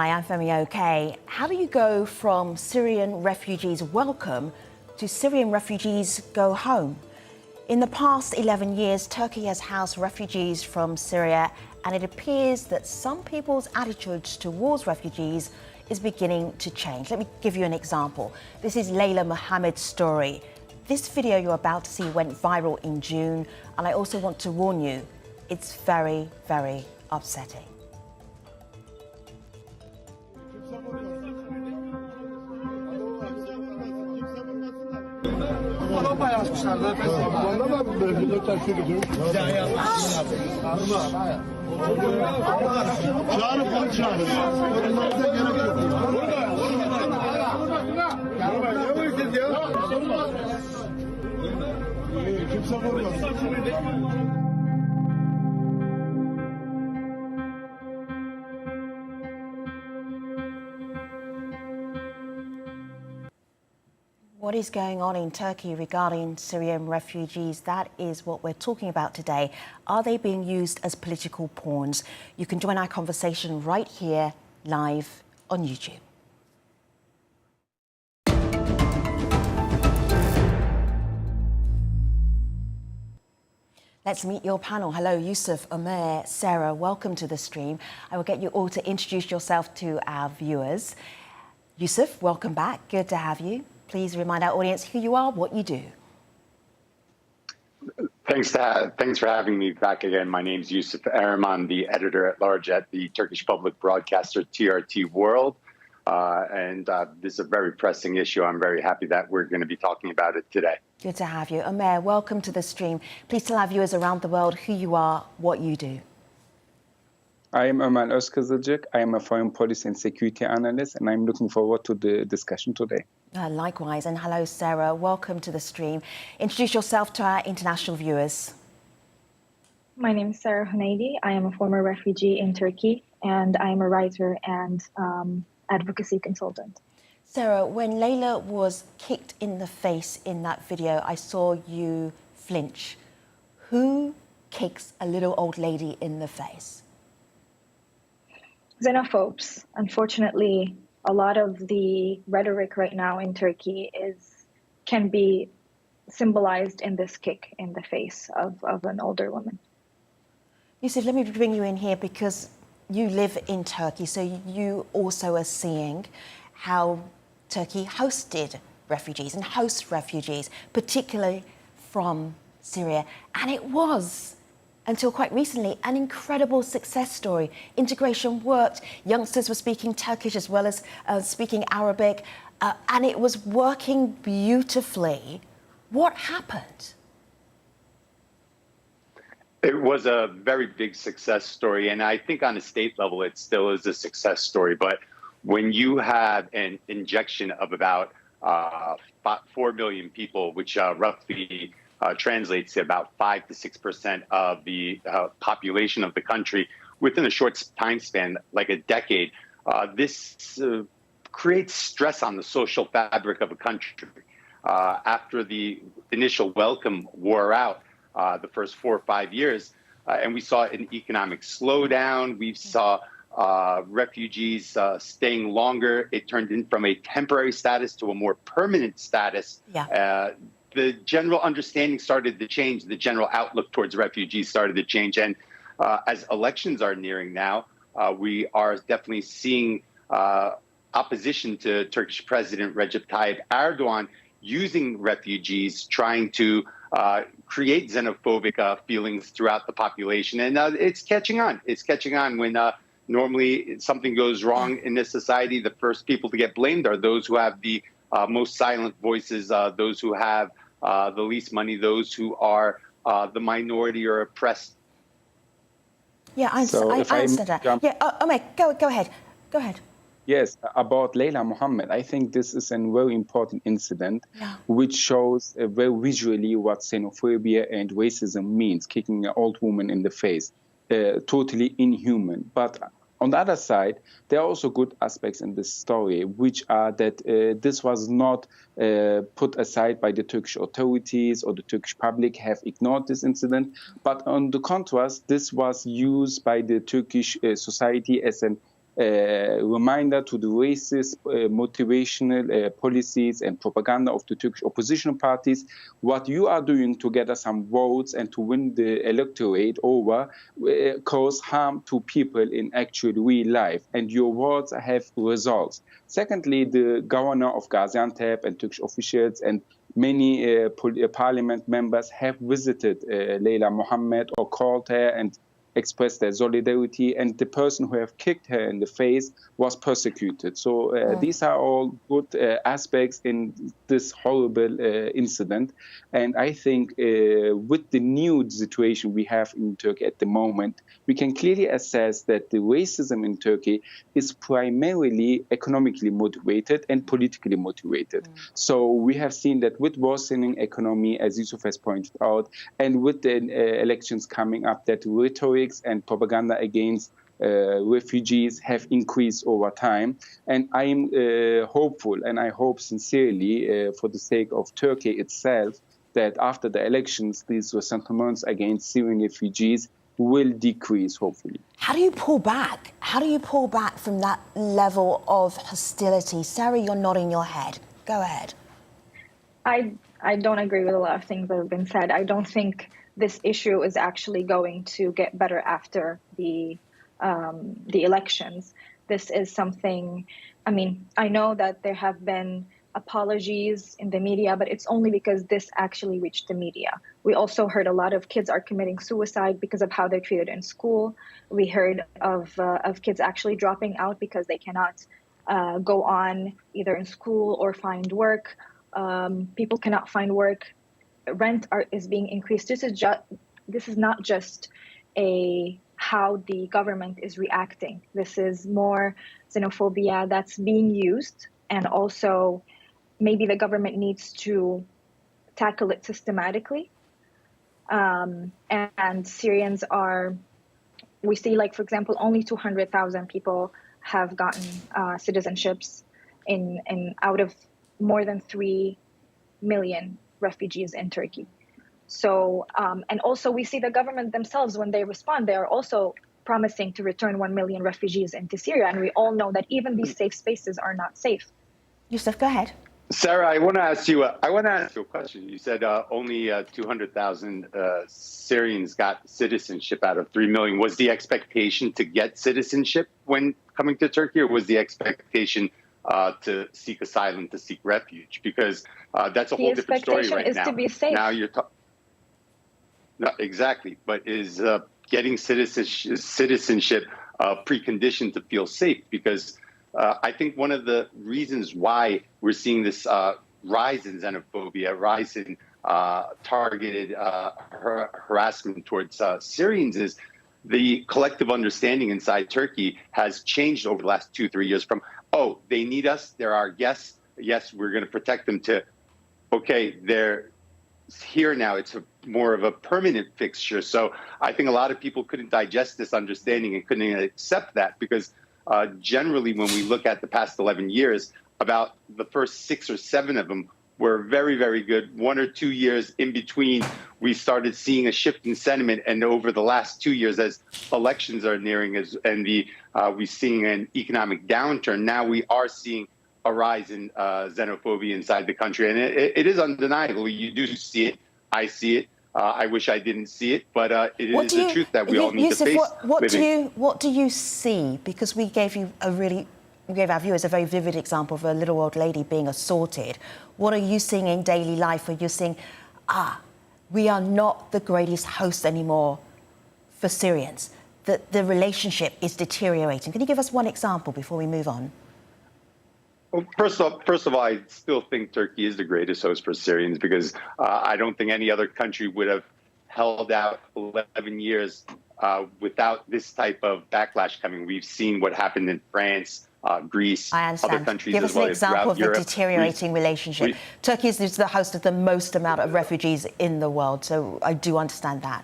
Hi, I'm Femi OK. How do you go from Syrian refugees welcome to Syrian refugees go home? In the past 11 years, Turkey has housed refugees from Syria, and it appears that some people's attitudes towards refugees is beginning to change. Let me give you an example. This is Layla Mohammed's story. This video you're about to see went viral in June, and I also want to warn you, it's very, very upsetting. What is going on in Turkey regarding Syrian refugees? That is what we're talking about today. Are they being used as political pawns? You can join our conversation right here, live on YouTube. Let's meet your panel. Hello, Yusuf, Omer, Sarah, welcome to the stream. I will get you all to introduce yourself to our viewers. Yusuf, welcome back. Good to have you. Please remind our audience who you are, what you do. Thanks for having me back again. My name is Yusuf Erim. I'm the editor-at-large at the Turkish public broadcaster TRT World. This is a very pressing issue. I'm very happy that we're going to be talking about it today. Good to have you. Omer, welcome to the stream. Please tell our viewers around the world who you are, what you do. I am Ömer Özkızılcık. I am a foreign policy and security analyst, and I'm looking forward to the discussion today. Likewise, and hello, Sarah. Welcome to the stream. Introduce yourself to our international viewers. My name is Sarah Huneidi. I am a former refugee in Turkey, and I am a writer and advocacy consultant. Sarah, when Layla was kicked in the face in that video, I saw you flinch. Who kicks a little old lady in the face? Xenophobes. Unfortunately, a lot of the rhetoric right now in Turkey can be symbolized in this kick in the face of an older woman. Yusuf, let me bring you in here because you live in Turkey, so you also are seeing how Turkey hosted refugees and hosts refugees, particularly from Syria. And it was, until quite recently, an incredible success story. Integration worked. Youngsters were speaking Turkish as well as speaking Arabic, and it was working beautifully. What happened? It was a very big success story, and I think on a state level, it still is a success story. But when you have an injection of about 4 million people, which roughly translates to about 5 to 6% of the population of the country within a short time span, like a decade, this creates stress on the social fabric of a country. After the initial welcome wore out, the first 4 or 5 years, and we saw an economic slowdown. We saw refugees staying longer. It turned in from a temporary status to a more permanent status. Yeah. The general understanding started to change. The general outlook towards refugees started to change. And as elections are nearing now, we are definitely seeing opposition to Turkish President Recep Tayyip Erdoğan using refugees, trying to create xenophobic feelings throughout the population. And it's catching on. It's catching on when normally something goes wrong in this society. The first people to get blamed are those who have the most silent voices, those who have the least money, those who are the minority or oppressed. Yeah, I understand that. Yeah, Omer, go ahead. Go ahead. Yes, about Layla Mohammed, I think this is a very important incident, which shows very visually what xenophobia and racism means, kicking an old woman in the face. Totally inhuman. But on the other side, there are also good aspects in this story, which are that this was not put aside by the Turkish authorities or the Turkish public have ignored this incident. But on the contrast, this was used by the Turkish society as an reminder to the racist, motivational policies and propaganda of the Turkish opposition parties. What you are doing to gather some votes and to win the electorate over cause harm to people in actual real life, and your words have results. Secondly, the governor of Gaziantep and Turkish officials and many parliament members have visited Leyla Mohammed or called her and expressed their solidarity, and the person who have kicked her in the face was persecuted. So these are all good aspects in this horrible incident. And I think with the new situation we have in Turkey at the moment, we can clearly assess that the racism in Turkey is primarily economically motivated and politically motivated. So we have seen that with worsening economy, as Yusuf has pointed out, and with the elections coming up, that rhetoric and propaganda against refugees have increased over time. And I'm hopeful, and I hope sincerely for the sake of Turkey itself, that after the elections, these sentiments against Syrian refugees will decrease, hopefully. How do you pull back? How do you pull back from that level of hostility? Sarah, you're nodding your head. Go ahead. I don't agree with a lot of things that have been said. I don't think this issue is actually going to get better after the elections. This is something, I mean, I know that there have been apologies in the media, but it's only because this actually reached the media. We also heard a lot of kids are committing suicide because of how they're treated in school. We heard of kids actually dropping out because they cannot go on either in school or find work. People cannot find work. Rent is being increased. This is not just how the government is reacting. This is more xenophobia that's being used, and also maybe the government needs to tackle it systematically. And Syrians we see, like, for example, only 200,000 people have gotten citizenships out of more than 3 million refugees in Turkey. So, and also we see the government themselves, when they respond, they are also promising to return 1 million refugees into Syria. And we all know that even these safe spaces are not safe. Yusuf, go ahead. Sarah, I want to ask you a question. You said only 200,000 Syrians got citizenship out of 3 million. Was the expectation to get citizenship when coming to Turkey, or was the expectation to seek asylum, to seek refuge? Because that's a whole different story right now. The expectation is to be safe. Now you're no, exactly, but is getting citizenship a precondition to feel safe? Because I think one of the reasons why we're seeing this rise in xenophobia, rise in targeted harassment towards Syrians is the collective understanding inside Turkey has changed over the last 2-3 years from, oh, they need us, they're our guests, yes, we're going to protect them, to, okay, they're here now, it's more of a permanent fixture. So I think a lot of people couldn't digest this understanding and couldn't accept that, because generally when we look at the past 11 years, about the first 6 or 7 of them were very, very good. 1 or 2 years in between, we started seeing a shift in sentiment. And over the last 2 years, as elections are nearing, we're seeing an economic downturn, now we are seeing a rise in xenophobia inside the country. And it is undeniable. You do see it. I see it. I wish I didn't see it, but it is the truth that we all need to face. What do you see? Because we gave our viewers a very vivid example of a little old lady being assaulted. What are you seeing in daily life where you're seeing, we are not the greatest host anymore for Syrians, that the relationship is deteriorating? Can you give us one example before we move on? Well, first of all, I still think Turkey is the greatest host for Syrians, because I don't think any other country would have held out 11 years without this type of backlash coming. We've seen what happened in France, Greece, other countries Give as us well. an example of the deteriorating relationship. Turkey is the host of the most amount of refugees in the world, so I do understand that.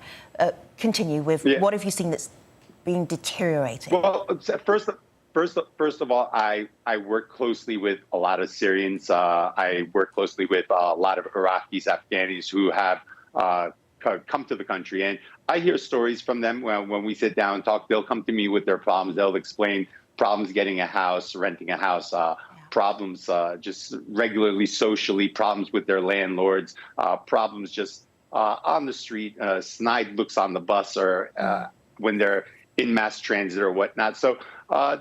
Continue with what have you seen that's been deteriorating? Well, First of all, I work closely with a lot of Syrians. I work closely with a lot of Iraqis, Afghanis who have come to the country. And I hear stories from them when we sit down and talk. They'll come to me with their problems. They'll explain problems getting a house, renting a house, problems just regularly socially, problems with their landlords, problems just on the street, snide looks on the bus or when they're in mass transit or whatnot. So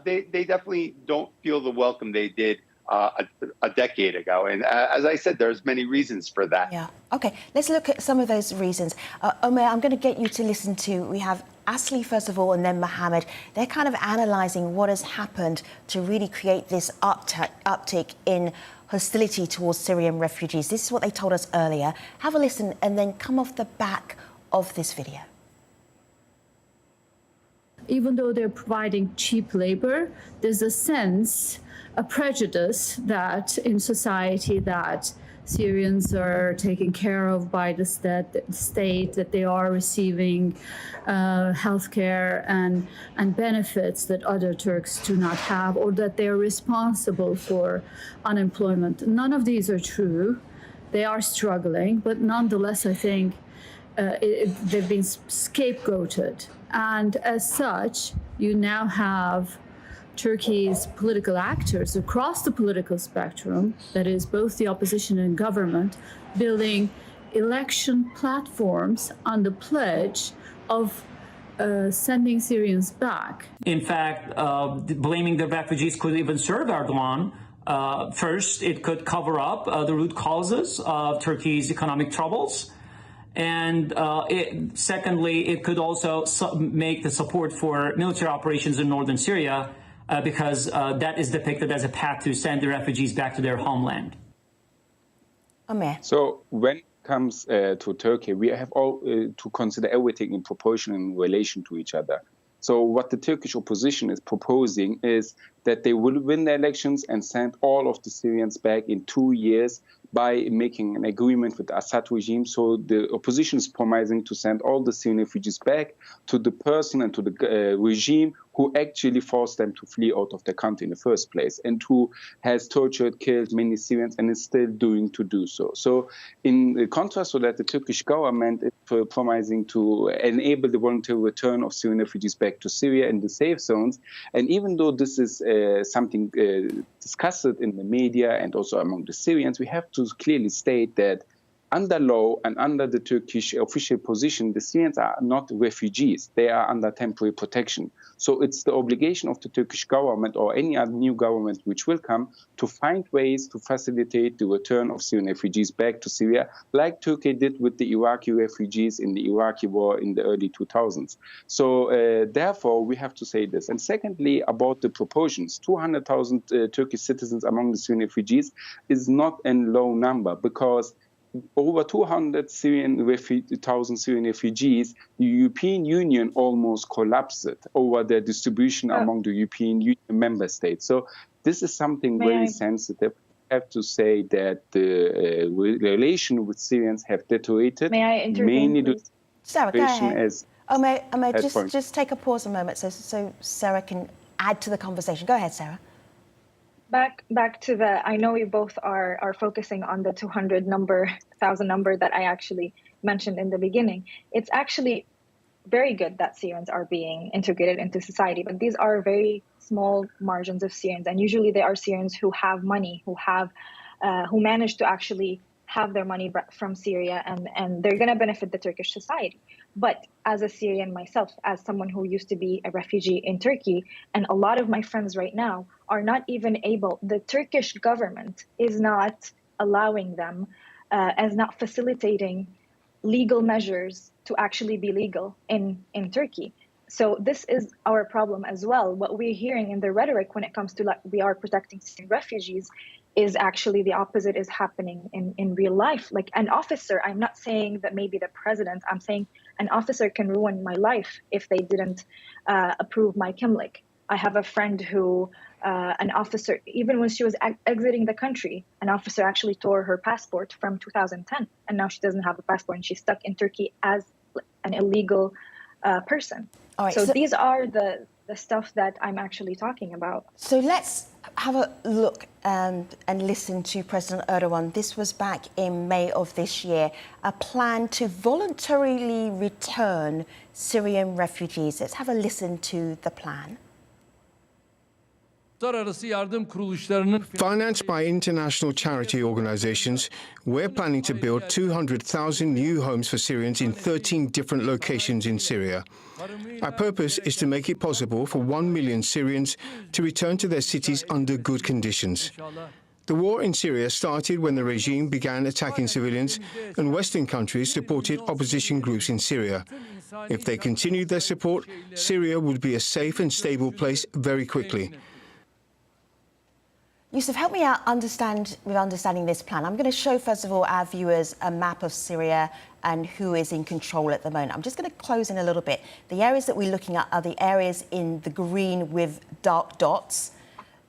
they definitely don't feel the welcome they did a decade ago. And as I said, there's many reasons for that. Yeah. Okay, let's look at some of those reasons. Omer, I'm going to get you to listen to, we have Asli first of all and then Mohammed. They're kind of analysing what has happened to really create this uptick in hostility towards Syrian refugees. This is what they told us earlier. Have a listen and then come off the back of this video. Even though they're providing cheap labor, there's a sense, a prejudice that in society that Syrians are taken care of by the state, that they are receiving healthcare and benefits that other Turks do not have, or that they are responsible for unemployment. None of these are true. They are struggling, but nonetheless, I think they've been scapegoated. And as such, you now have Turkey's political actors across the political spectrum, that is both the opposition and government, building election platforms on the pledge of sending Syrians back. In fact, blaming the refugees could even serve Erdoğan. First, it could cover up the root causes of Turkey's economic troubles. And secondly, it could also make the support for military operations in northern Syria because that is depicted as a path to send the refugees back to their homeland. Omer. So when it comes to Turkey, we have all to consider everything in proportion in relation to each other. So what the Turkish opposition is proposing is that they will win the elections and send all of the Syrians back in 2 years by making an agreement with the Assad regime. So the opposition is promising to send all the Syrian refugees back to the person and to the regime who actually forced them to flee out of the country in the first place and who has tortured, killed many Syrians and is still doing to do so. So in contrast to that, the Turkish government is promising to enable the voluntary return of Syrian refugees back to Syria in the safe zones. And even though this is something discussed in the media and also among the Syrians, we have to clearly state that under law and under the Turkish official position, the Syrians are not refugees. They are under temporary protection. So it's the obligation of the Turkish government or any other new government which will come to find ways to facilitate the return of Syrian refugees back to Syria, like Turkey did with the Iraqi refugees in the Iraqi war in the early 2000s. So therefore, we have to say this. And secondly, about the proportions, 200,000 Turkish citizens among the Syrian refugees is not a low number because over 200,000 Syrian refugees, the European Union almost collapsed over their distribution among the European Union member states. So this is something very sensitive. I have to say that the relation with Syrians have deteriorated. May I intervene, mainly please? Sarah, go ahead. Omer, just take a pause a moment so Sarah can add to the conversation. Go ahead, Sarah. Back to the, I know you both are focusing on the 200,000 number that I actually mentioned in the beginning. It's actually very good that Syrians are being integrated into society, but these are very small margins of Syrians, and usually they are Syrians who have money, who manage to actually have their money from Syria, and they're going to benefit the Turkish society. But as a Syrian myself, as someone who used to be a refugee in Turkey, and a lot of my friends right now are not even able, the Turkish government is not allowing them, as not facilitating legal measures to actually be legal in Turkey. So this is our problem as well. What we're hearing in the rhetoric when it comes to like we are protecting Syrian refugees is actually the opposite is happening in real life. Like an officer, I'm not saying that maybe the president, I'm saying an officer can ruin my life if they didn't approve my Kimlik. I have a friend who, an officer, even when she was exiting the country, an officer actually tore her passport from 2010. And now she doesn't have a passport and she's stuck in Turkey as an illegal person. All right, so these are the stuff that I'm actually talking about. So let's have a look and listen to President Erdoğan. This was back in May of this year, a plan to voluntarily return Syrian refugees. Let's have a listen to the plan. Financed by international charity organizations, we're planning to build 200,000 new homes for Syrians in 13 different locations in Syria. Our purpose is to make it possible for 1 million Syrians to return to their cities under good conditions. The war in Syria started when the regime began attacking civilians, and Western countries supported opposition groups in Syria. If they continued their support, Syria would be a safe and stable place very quickly. Yusuf, help me out understanding this plan. I'm going to show, first of all, our viewers a map of Syria and who is in control at the moment. I'm just going to close in a little bit. The areas that we're looking at are the areas in the green with dark dots.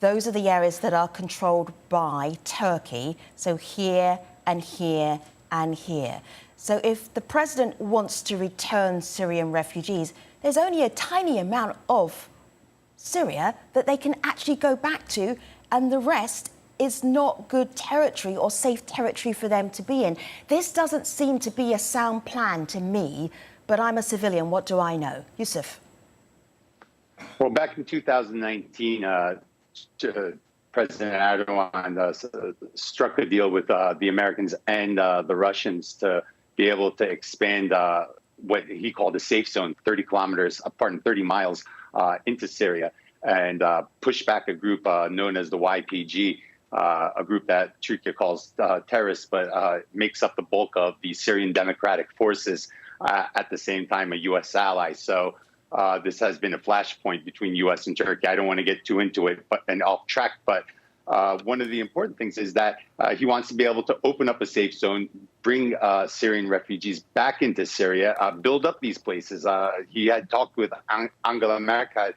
Those are the areas that are controlled by Turkey. So here and here and here. So if the president wants to return Syrian refugees, there's only a tiny amount of Syria that they can actually go back to, and the rest is not good territory or safe territory for them to be in. This doesn't seem to be a sound plan to me, but I'm a civilian. What do I know? Yusuf. Well, back in 2019, President Erdoğan struck a deal with the Americans and the Russians to be able to expand what he called a safe zone, 30 miles into Syria, and push back a group known as the YPG, a group that Turkey calls terrorists, but makes up the bulk of the Syrian Democratic Forces, at the same time a U.S. ally. So this has been a flashpoint between U.S. and Turkey. I don't want to get too into it and off track, but one of the important things is that he wants to be able to open up a safe zone, bring Syrian refugees back into Syria, build up these places. He had talked with Angela Merkel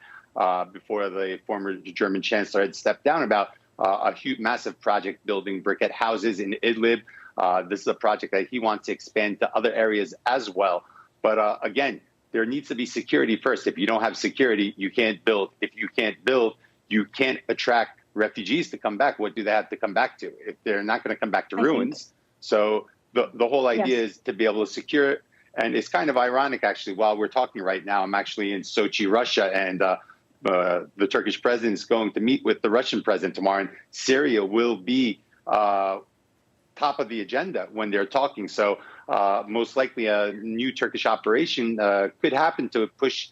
before the former German chancellor had stepped down about a huge, massive project building briquette houses in Idlib. This is a project that he wants to expand to other areas as well. But again, there needs to be security first. If you don't have security, you can't build. If you can't build, you can't attract refugees to come back. What do they have to come back to if they're not going to come back to ruins? So the whole idea is to be able to secure it. And it's kind of ironic, actually, while we're talking right now, I'm actually in Sochi, Russia, and the Turkish president is going to meet with the Russian president tomorrow, and Syria will be top of the agenda when they're talking. So most likely a new Turkish operation could happen to push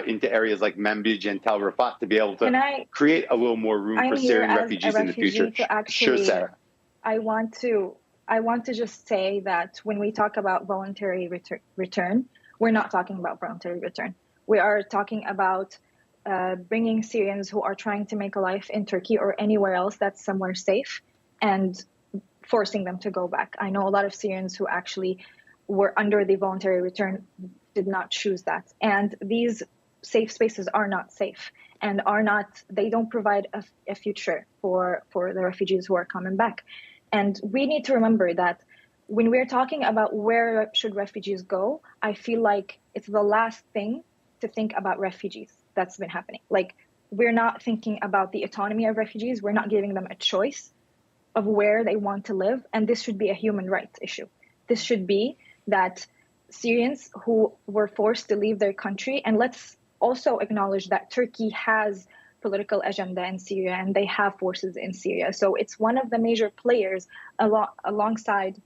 into areas like Manbij and Tel Rifat to be able to create a little more room for Syrian refugees in the future. Sure, Sarah. I want to just say that when we talk about voluntary return, we're not talking about voluntary return. We are talking about bringing Syrians who are trying to make a life in Turkey or anywhere else that's somewhere safe and forcing them to go back. I know a lot of Syrians who actually were under the voluntary return did not choose that. And these safe spaces are not safe and they don't provide a future for the refugees who are coming back. And we need to remember that when we're talking about where should refugees go, I feel like it's the last thing to think about refugees that's been happening. Like, we're not thinking about the autonomy of refugees. We're not giving them a choice of where they want to live. And this should be a human rights issue. This should be that Syrians who were forced to leave their country, and let's also acknowledge that Turkey has political agenda in Syria and they have forces in Syria. So it's one of the major players alongside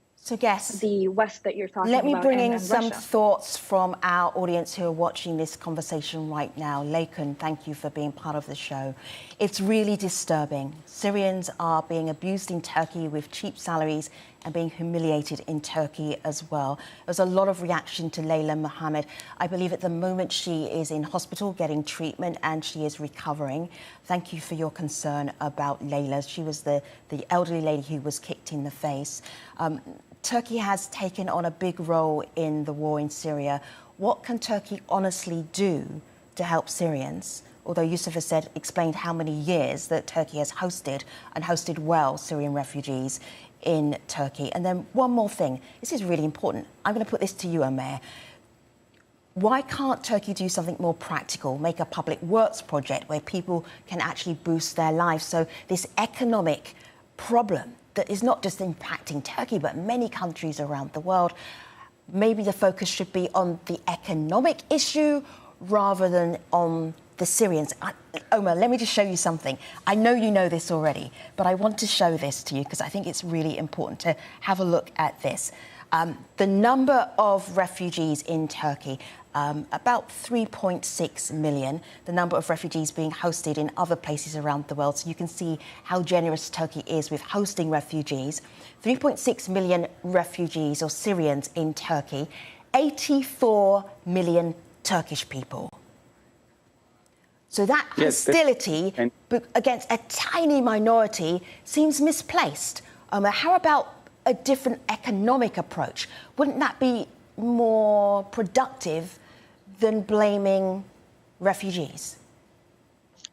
the West that you're talking about. Let me bring in some Russia. thoughts from our audience who are watching this conversation right now. Laken, thank you for being part of the show. It's really disturbing. Syrians are being abused in Turkey with cheap salaries and being humiliated in Turkey as well. There's a lot of reaction to Layla Mohammed. I believe at the moment she is in hospital getting treatment and she is recovering. Thank you for your concern about Layla. She was the elderly lady who was kicked in the face. Turkey has taken on a big role in the war in Syria. What can Turkey honestly do to help Syrians? Although Yusuf has explained how many years that Turkey has hosted well Syrian refugees in Turkey. And then one more thing. This is really important. I'm going to put this to you, Omer. Why can't Turkey do something more practical, make a public works project where people can actually boost their lives? So this economic problem that is not just impacting Turkey, but many countries around the world, maybe the focus should be on the economic issue rather than on the Syrians. Omar, let me just show you something. I know you know this already, but I want to show this to you because I think it's really important to have a look at this. The number of refugees in Turkey, about 3.6 million, the number of refugees being hosted in other places around the world. So you can see how generous Turkey is with hosting refugees. 3.6 million refugees or Syrians in Turkey, 84 million Turkish people. So that hostility against a tiny minority seems misplaced. How about a different economic approach? Wouldn't that be more productive than blaming refugees?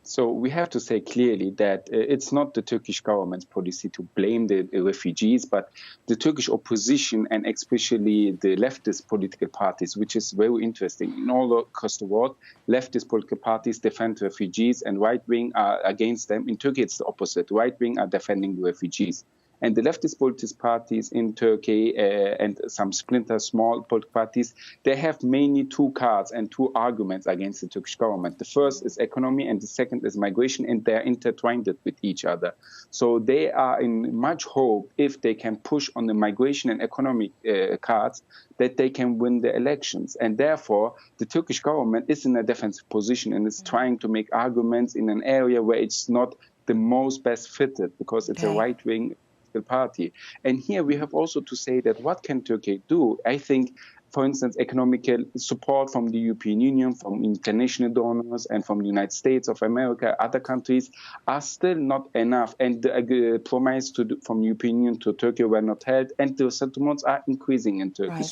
So we have to say clearly that it's not the Turkish government's policy to blame the refugees, but the Turkish opposition and especially the leftist political parties, which is very interesting. In all across the world, leftist political parties defend refugees and right-wing are against them. In Turkey, it's the opposite. Right-wing are defending the refugees. And the leftist political parties in Turkey and some splinter small political parties, they have mainly two cards and two arguments against the Turkish government. The first is economy and the second is migration, and they're intertwined with each other. So they are in much hope, if they can push on the migration and economic cards, that they can win the elections. And therefore, the Turkish government is in a defensive position and is trying to make arguments in an area where it's not the most best fitted because it's a right-wing party. And here we have also to say that what can Turkey do? I think, for instance, economical support from the European Union, from international donors and from the United States of America, other countries are still not enough. And the promise from the European Union to Turkey were not held, and the settlements are increasing in Turkey.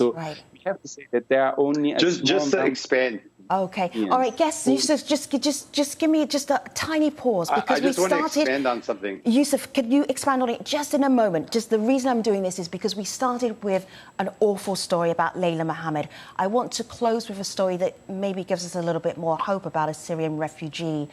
We have to say that there are only just to expand. Okay. Yes. All right, guests, Yusuf, just give me just a tiny pause because we started. I just want to expand on something. Yusuf, could you expand on it just in a moment? Just the reason I'm doing this is because we started with an awful story about Layla Mohammed. I want to close with a story that maybe gives us a little bit more hope about a Syrian refugee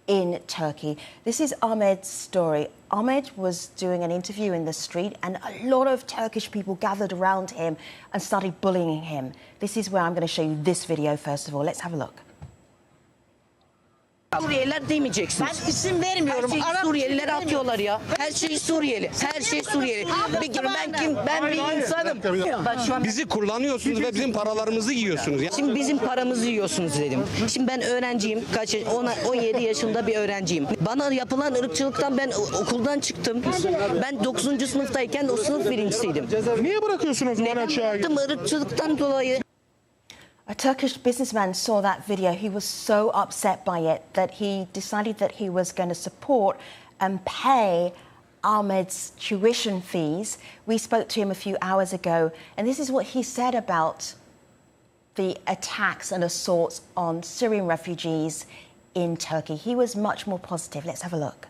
in Turkey. This is Ahmed's story. Ahmed was doing an interview in the street and a lot of Turkish people gathered around him and started bullying him. This is where I'm going to show you this video first of all. Let's have a look. Suriyeliler demeyeceksiniz. Ben isim vermiyorum. Suriyelileri atıyorlar ya. Her şey Suriyeli. Her şey Suriyeli. Peki ben bir insanım. Bizi kullanıyorsunuz ve bizim paralarımızı yiyorsunuz. Şimdi bizim paramızı yiyorsunuz dedim. Şimdi ben öğrenciyim. 17 yaşında bir öğrenciyim. Bana yapılan ırkçılıktan ben okuldan çıktım. Ben 9. sınıftayken o sınıf birincisiydim. Niye bırakıyorsunuz bana aşağıya? Irkçılıktan dolayı. A Turkish businessman saw that video. He was so upset by it that he decided that he was going to support and pay Ahmed's tuition fees. We spoke to him a few hours ago, and this is what he said about the attacks and assaults on Syrian refugees in Turkey. He was much more positive. Let's have a look.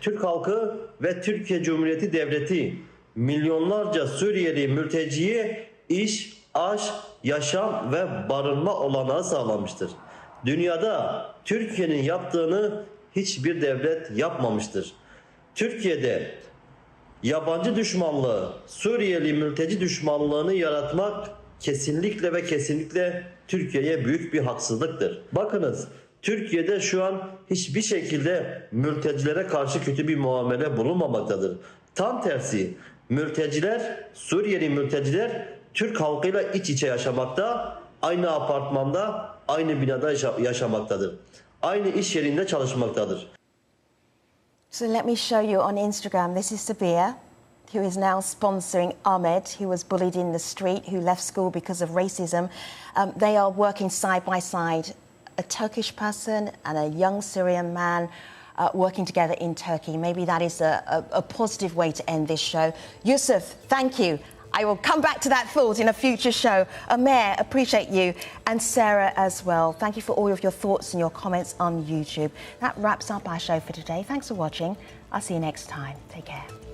Türk halkı ve Türkiye Cumhuriyeti Devleti milyonlarca Suriyeli mülteciye iş, aş, yaşam ve barınma olanağı sağlamıştır. Dünyada Türkiye'nin yaptığını hiçbir devlet yapmamıştır. Türkiye'de yabancı düşmanlığı, Suriyeli mülteci düşmanlığını yaratmak kesinlikle ve kesinlikle Türkiye'ye büyük bir haksızlıktır. Bakınız, Türkiye'de şu an hiçbir şekilde mültecilere karşı kötü bir muamele bulunmamaktadır. Tam tersi, mülteciler, Suriyeli mülteciler Türk halkıyla iç içe yaşamakta, aynı apartmanda, aynı binada yaşamaktadır. Aynı iş yerinde çalışmaktadır. So let me show you on Instagram. This is Sabia, who is now sponsoring Ahmed, who was bullied in the street, who left school because of racism. They are working side by side, a Turkish person and a young Syrian man working together in Turkey. Maybe that is a positive way to end this show. Yusuf, thank you. I will come back to that thought in a future show. Amer, appreciate you. And Sarah as well. Thank you for all of your thoughts and your comments on YouTube. That wraps up our show for today. Thanks for watching. I'll see you next time. Take care.